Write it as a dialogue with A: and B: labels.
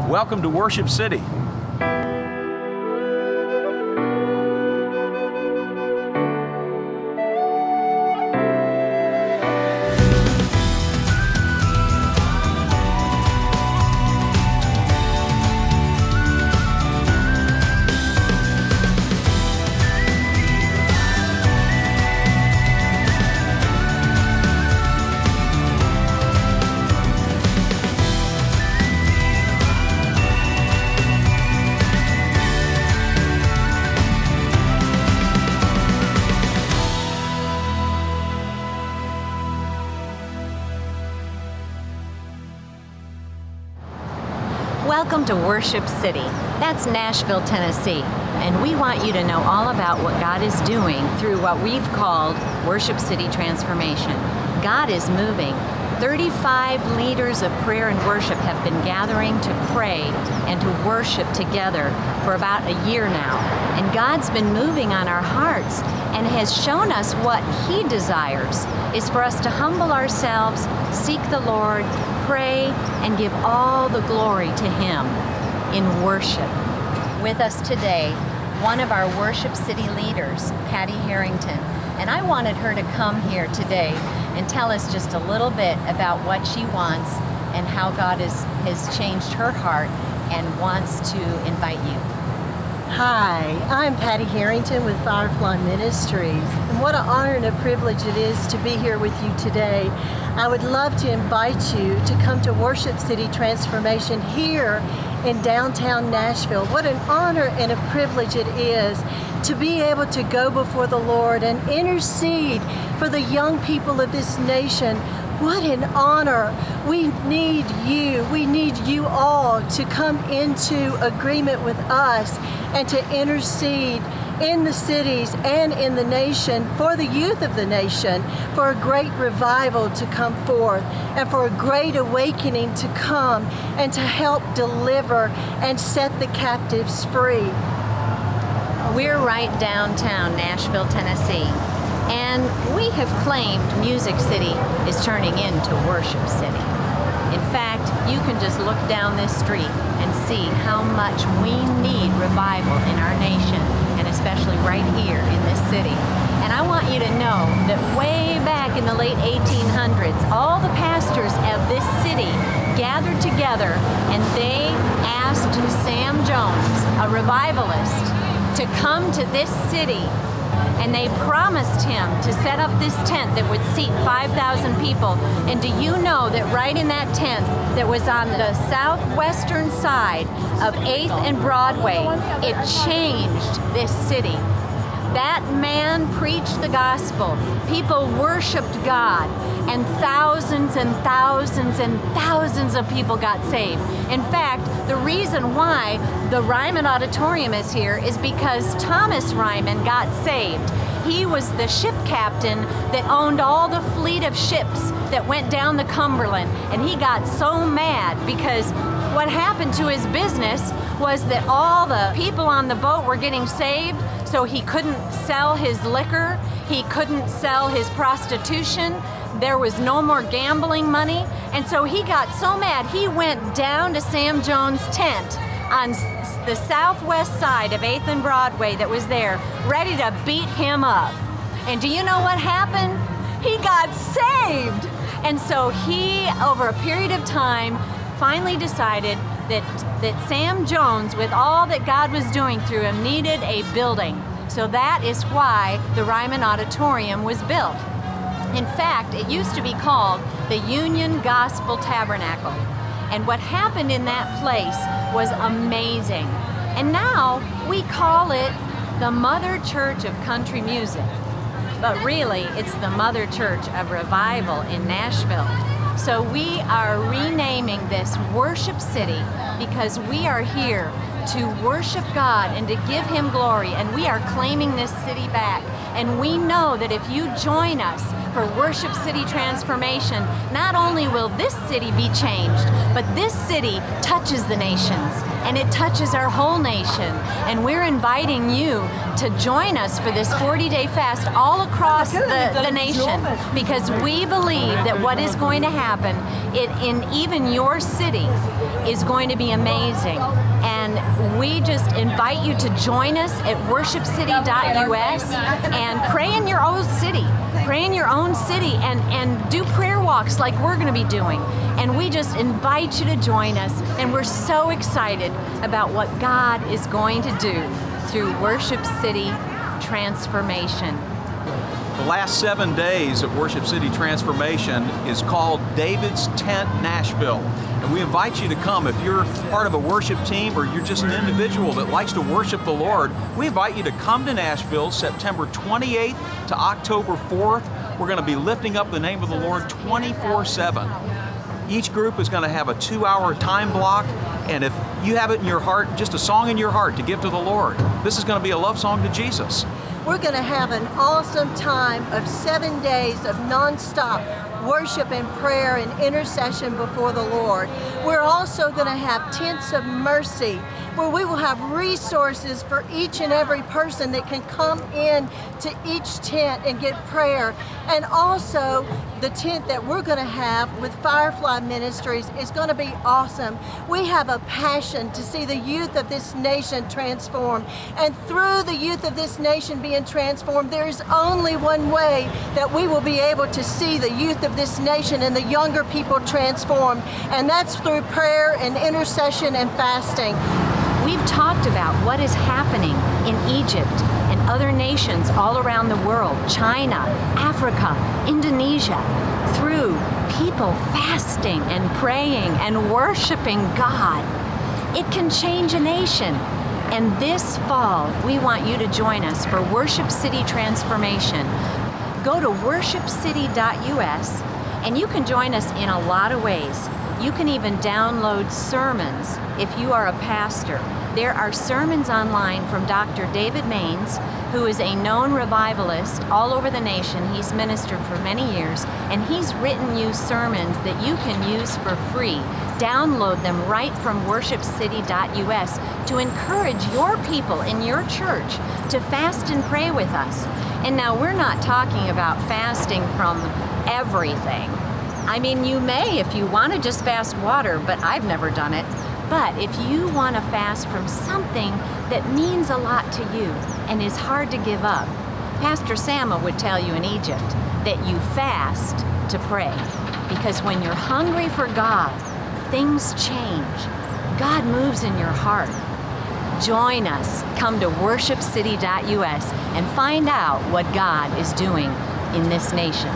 A: Welcome to Worship City.
B: Welcome to Worship City. That's Nashville, Tennessee. And we want you to know all about what God is doing through what we've called Worship City Transformation. God is moving. 35 leaders of prayer and worship have been gathering to pray and to worship together for about a year now. And God's been moving on our hearts and has shown us what He desires is for us to humble ourselves, seek the Lord, pray, and give all the glory to Him in worship. With us today, one of our Worship City leaders, Patty Harrington, and I wanted her to come here today and tell us just a little bit about what she wants and how God has changed her heart and wants to invite you.
C: Hi, I'm Patty Harrington with Firefly Ministries, and what an honor and a privilege it is to be here with you today. I would love to invite you to come to Worship City Transformation here in downtown Nashville. What an honor and a privilege it is to be able to go before the Lord and intercede for the young people of this nation. What an honor. We need you all to come into agreement with us and to intercede in the cities and in the nation for the youth of the nation, for a great revival to come forth and for a great awakening to come and to help deliver and set the captives free.
B: We're right downtown Nashville, Tennessee, and we have claimed Music City is turning into Worship City. In fact, you can just look down this street and see how much we need revival in our nation, and especially right here in this city. And I want you to know that way back in the late 1800s, all the pastors of this city gathered together and they asked Sam Jones, a revivalist, to come to this city, and they promised him to set up this tent that would seat 5,000 people. And do you know that right in that tent that was on the southwestern side of 8th and Broadway, it changed this city. That man preached the gospel. People worshiped God, and thousands and thousands and thousands of people got saved. In fact, the reason why the Ryman Auditorium is here is because Thomas Ryman got saved. He was the ship captain that owned all the fleet of ships that went down the Cumberland, and he got so mad because what happened to his business was that all the people on the boat were getting saved, so he couldn't sell his liquor, he couldn't sell his prostitution, there was no more gambling money, and so he got so mad he went down to Sam Jones' tent on the southwest side of 8th and Broadway that was there, ready to beat him up. And do you know what happened? He got saved! And so he, over a period of time, finally decided that Sam Jones, with all that God was doing through him, needed a building. So that is why the Ryman Auditorium was built. In fact, it used to be called the Union Gospel Tabernacle. And what happened in that place was amazing. And now we call it the Mother Church of Country Music. But really, it's the Mother Church of Revival in Nashville. So we are renaming this Worship City because we are here to worship God and to give Him glory, and we are claiming this city back. And we know that if you join us, for Worship City Transformation, not only will this city be changed, but this city touches the nations, and it touches our whole nation. And we're inviting you to join us for this 40-day fast all across the nation, because we believe that what is going to happen in even your city is going to be amazing. And we just invite you to join us at worshipcity.us and pray in your own city. Pray in your own city and do prayer walks like we're going to be doing. And we just invite you to join us. And we're so excited about what God is going to do through Worship City Transformation.
A: The last 7 days of Worship City Transformation is called David's Tent Nashville. And we invite you to come. If you're part of a worship team or you're just an individual that likes to worship the Lord, we invite you to come to Nashville September 28th to October 4th. We're going to be lifting up the name of the Lord 24/7. Each group is going to have a 2-hour time block, and if you have it in your heart, just a song in your heart to give to the Lord, this is going to be a love song to Jesus.
C: We're going to have an awesome time of 7 days of nonstop worship and prayer and intercession before the Lord. We're also going to have tents of mercy, where we will have resources for each and every person that can come in to each tent and get prayer. And also, the tent that we're going to have with Firefly Ministries is going to be awesome. We have a passion to see the youth of this nation transformed. And through the youth of this nation being transformed, there is only one way that we will be able to see the youth of this nation and the younger people transformed, and that's through prayer and intercession and fasting.
B: We've talked about what is happening in Egypt and other nations all around the world, China, Africa, Indonesia, through people fasting and praying and worshiping God. It can change a nation. And this fall, we want you to join us for Worship City Transformation. Go to worshipcity.us and you can join us in a lot of ways. You can even download sermons if you are a pastor. There are sermons online from Dr. David Maines, who is a known revivalist all over the nation. He's ministered for many years, and he's written you sermons that you can use for free. Download them right from worshipcity.us to encourage your people in your church to fast and pray with us. And now we're not talking about fasting from everything. I mean, you may if you want to just fast water, but I've never done it. But if you want to fast from something that means a lot to you and is hard to give up, Pastor Sama would tell you in Egypt that you fast to pray. Because when you're hungry for God, things change. God moves in your heart. Join us. Come to worshipcity.us and find out what God is doing in this nation.